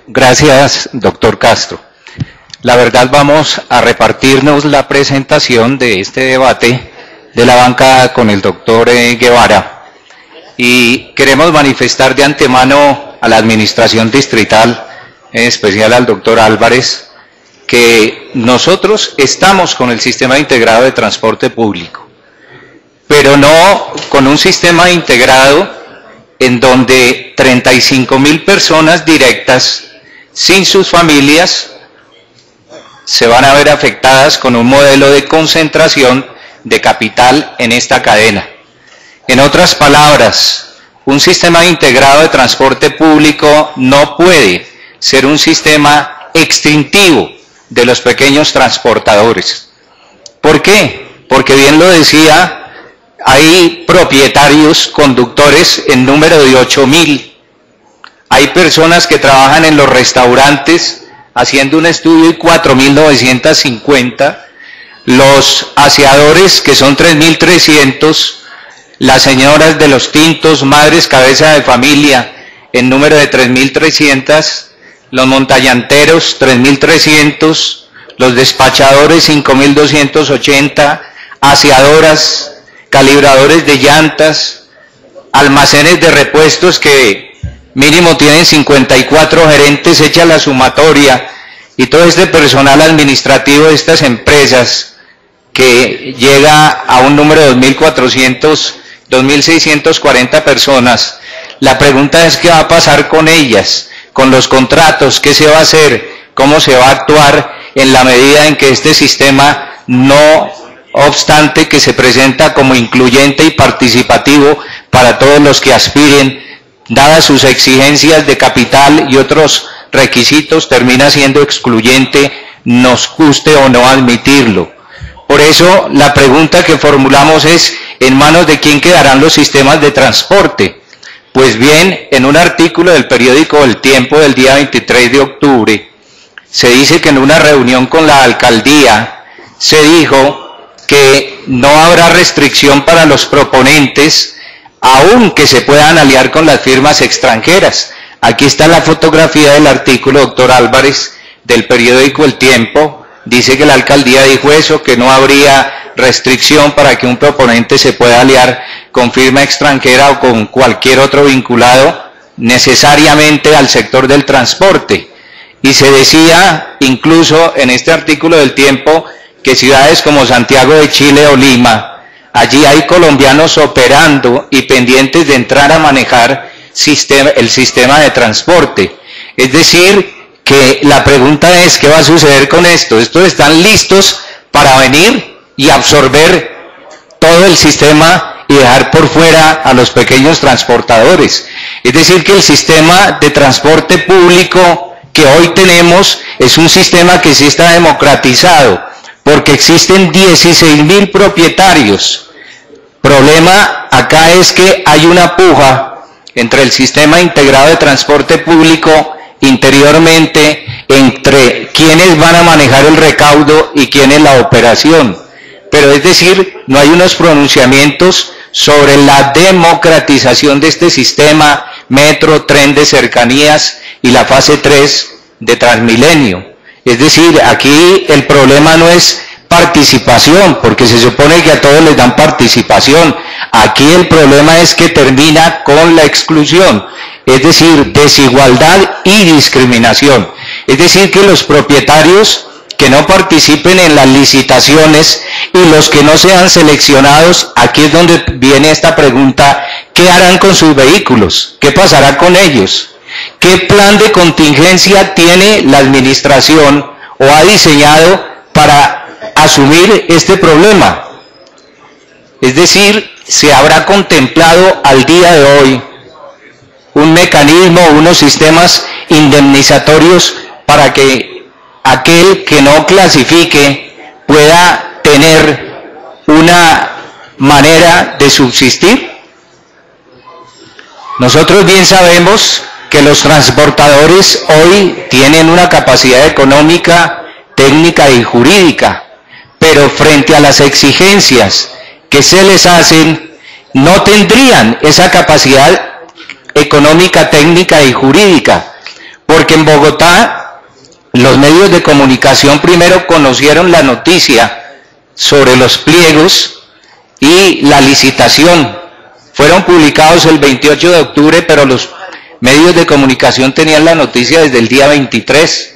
Gracias, doctor Castro. La verdad, vamos a repartirnos la presentación de este debate de la bancada con el doctor Guevara, y queremos manifestar de antemano a la administración distrital, en especial al doctor Álvarez, que nosotros estamos con el sistema integrado de transporte público, pero no con un sistema integrado en donde 35.000 personas directas, sin sus familias, se van a ver afectadas con un modelo de concentración de capital en esta cadena. En otras palabras, un sistema integrado de transporte público no puede ser un sistema extintivo de los pequeños transportadores. ¿Por qué? Porque bien lo decía, hay propietarios, conductores en número de 8.000. Hay personas que trabajan en los restaurantes haciendo un estudio y 4.950. Los aseadores, que son 3.300. Las señoras de los tintos, madres cabeza de familia, en número de 3.300. Los montallanteros, 3.300. Los despachadores, 5.280. Aseadoras, calibradores de llantas, almacenes de repuestos que mínimo tienen 54 gerentes, hecha la sumatoria, y todo este personal administrativo de estas empresas que llega a un número de 2.400, 2.640 personas. La pregunta es: ¿qué va a pasar con ellas? Con los contratos, ¿qué se va a hacer? ¿Cómo se va a actuar en la medida en que este sistema, no obstante que se presenta como incluyente y participativo para todos los que aspiren, dadas sus exigencias de capital y otros requisitos, termina siendo excluyente, nos guste o no admitirlo? Por eso la pregunta que formulamos es: ¿en manos de quién quedarán los sistemas de transporte? Pues bien, en un artículo del periódico El Tiempo del día 23 de octubre, se dice que en una reunión con la alcaldía se dijo que no habrá restricción para los proponentes, aun que se puedan aliar con las firmas extranjeras. Aquí está la fotografía del artículo, doctor Álvarez, del periódico El Tiempo. Dice que la alcaldía dijo eso, que no habría restricción para que un proponente se pueda aliar con firma extranjera o con cualquier otro vinculado necesariamente al sector del transporte. Y se decía incluso en este artículo del Tiempo que ciudades como Santiago de Chile o Lima, allí hay colombianos operando y pendientes de entrar a manejar el sistema de transporte. Es decir, que la pregunta es: ¿qué va a suceder con esto? ¿Estos están listos para venir y absorber todo el sistema y dejar por fuera a los pequeños transportadores? Es decir, que el sistema de transporte público que hoy tenemos es un sistema que sí está democratizado, porque existen 16.000 propietarios. Problema acá es que hay una puja entre el sistema integrado de transporte público interiormente, entre quienes van a manejar el recaudo y quiénes la operación. Pero es decir, no hay unos pronunciamientos sobre la democratización de este sistema, metro, tren de cercanías y la fase 3 de Transmilenio. Es decir, aquí el problema no es participación, porque se supone que a todos les dan participación. Aquí el problema es que termina con la exclusión, es decir, desigualdad y discriminación. Es decir, que los propietarios que no participen en las licitaciones y los que no sean seleccionados, aquí es donde viene esta pregunta: ¿qué harán con sus vehículos? ¿Qué pasará con ellos? ¿Qué plan de contingencia tiene la administración o ha diseñado para asumir este problema? Es decir, ¿se habrá contemplado al día de hoy un mecanismo, unos sistemas indemnizatorios para que aquel que no clasifique pueda tener una manera de subsistir? Nosotros bien sabemos que los transportadores hoy tienen una capacidad económica, técnica y jurídica, pero frente a las exigencias que se les hacen, no tendrían esa capacidad económica, técnica y jurídica. porque en Bogotá los medios de comunicación primero conocieron la noticia sobre los pliegos y la licitación. Fueron publicados el 28 de octubre, pero los medios de comunicación tenían la noticia desde el día 23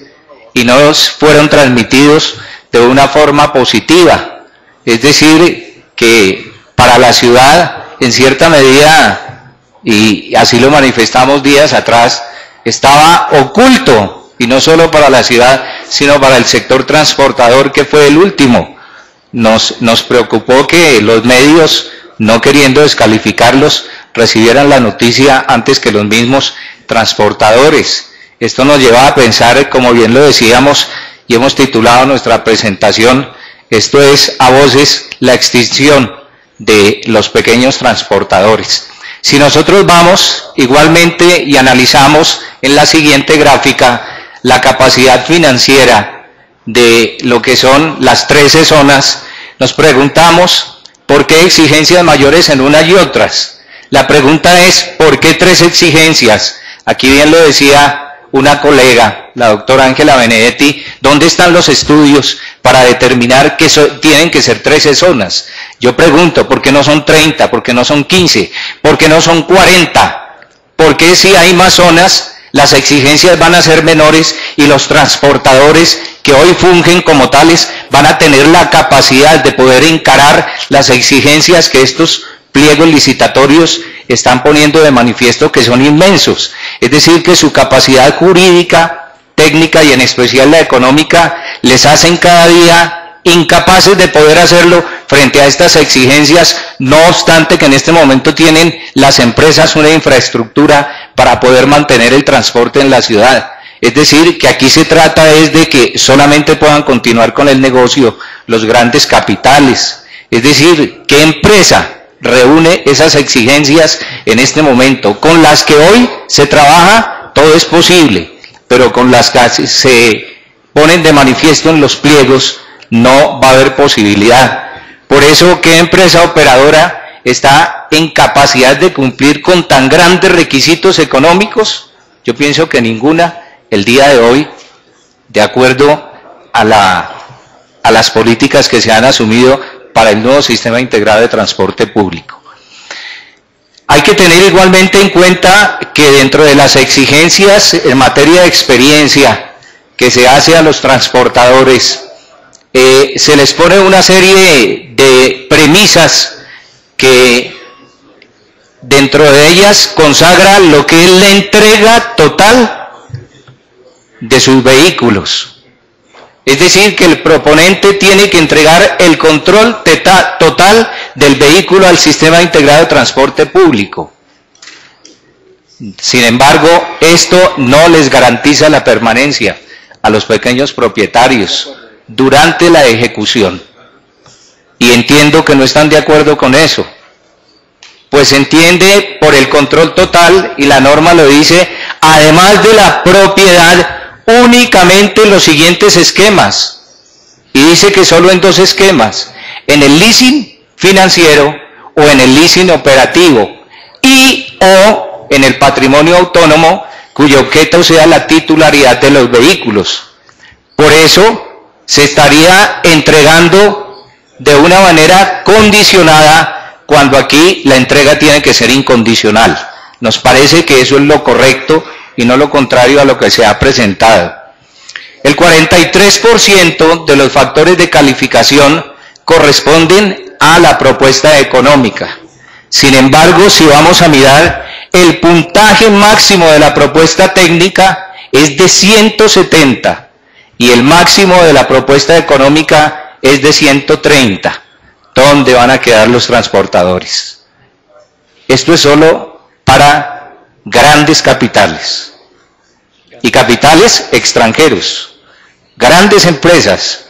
y no fueron transmitidos de una forma positiva. Es decir, que para la ciudad, en cierta medida, y así lo manifestamos días atrás, estaba oculto, y no solo para la ciudad, sino para el sector transportador, que fue el último. Nos preocupó que los medios, no queriendo descalificarlos, recibieran la noticia antes que los mismos transportadores. Esto nos lleva a pensar, como bien lo decíamos, y hemos titulado nuestra presentación, esto es a voces la extinción de los pequeños transportadores. Si nosotros vamos igualmente y analizamos en la siguiente gráfica la capacidad financiera de lo que son las 13 zonas, nos preguntamos por qué exigencias mayores en unas y otras. La pregunta es, ¿por qué 3 exigencias? Aquí bien lo decía una colega, la doctora Ángela Benedetti, ¿dónde están los estudios para determinar que tienen que ser 13 zonas? Yo pregunto, ¿por qué no son 30? ¿Por qué no son 15? ¿Por qué no son 40? ¿Por qué si hay más zonas, las exigencias van a ser menores y los transportadores que hoy fungen como tales van a tener la capacidad de poder encarar las exigencias que estos pliegos licitatorios están poniendo de manifiesto, que son inmensos? Es decir, que su capacidad jurídica, técnica y en especial la económica les hacen cada día incapaces de poder hacerlo frente a estas exigencias, no obstante que en este momento tienen las empresas una infraestructura para poder mantener el transporte en la ciudad. Es decir, que aquí se trata es de que solamente puedan continuar con el negocio los grandes capitales. Es decir, ¿qué empresa reúne esas exigencias en este momento? Con las que hoy se trabaja, todo es posible, pero con las que se ponen de manifiesto en los pliegos, no va a haber posibilidad. Por eso, ¿qué empresa operadora está en capacidad de cumplir con tan grandes requisitos económicos? Yo pienso que ninguna el día de hoy, de acuerdo a las políticas que se han asumido para el nuevo sistema integrado de transporte público. Hay que tener igualmente en cuenta que dentro de las exigencias en materia de experiencia que se hace a los transportadores, se les pone una serie de premisas que dentro de ellas consagra lo que es la entrega total de sus vehículos. Es decir, que el proponente tiene que entregar el control total del vehículo al sistema integrado de transporte público. Sin embargo, esto no les garantiza la permanencia a los pequeños propietarios durante la ejecución. Y entiendo que no están de acuerdo con eso. Pues se entiende por el control total, y la norma lo dice, además de la propiedad, únicamente los siguientes esquemas, y dice que solo en 2 esquemas, en el leasing financiero o en el leasing operativo, y o en el patrimonio autónomo, cuyo objeto sea la titularidad de los vehículos. Por eso se estaría entregando de una manera condicionada, cuando aquí la entrega tiene que ser incondicional. Nos parece que eso es lo correcto y no lo contrario a lo que se ha presentado. El 43% de los factores de calificación corresponden a la propuesta económica. Sin embargo, si vamos a mirar, el puntaje máximo de la propuesta técnica es de 170 y el máximo de la propuesta económica es de 130. ¿Dónde van a quedar los transportadores? Esto es solo para grandes capitales y capitales extranjeros, grandes empresas.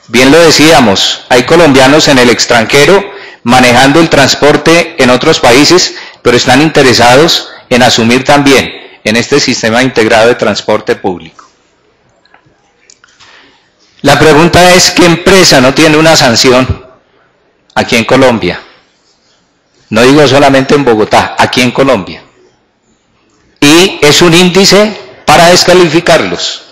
Bien lo decíamos, hay colombianos en el extranjero manejando el transporte en otros países, pero están interesados en asumir también en este sistema integrado de transporte público. La pregunta es, ¿qué empresa no tiene una sanción aquí en Colombia? No digo solamente en Bogotá, aquí en Colombia. Y es un índice para descalificarlos.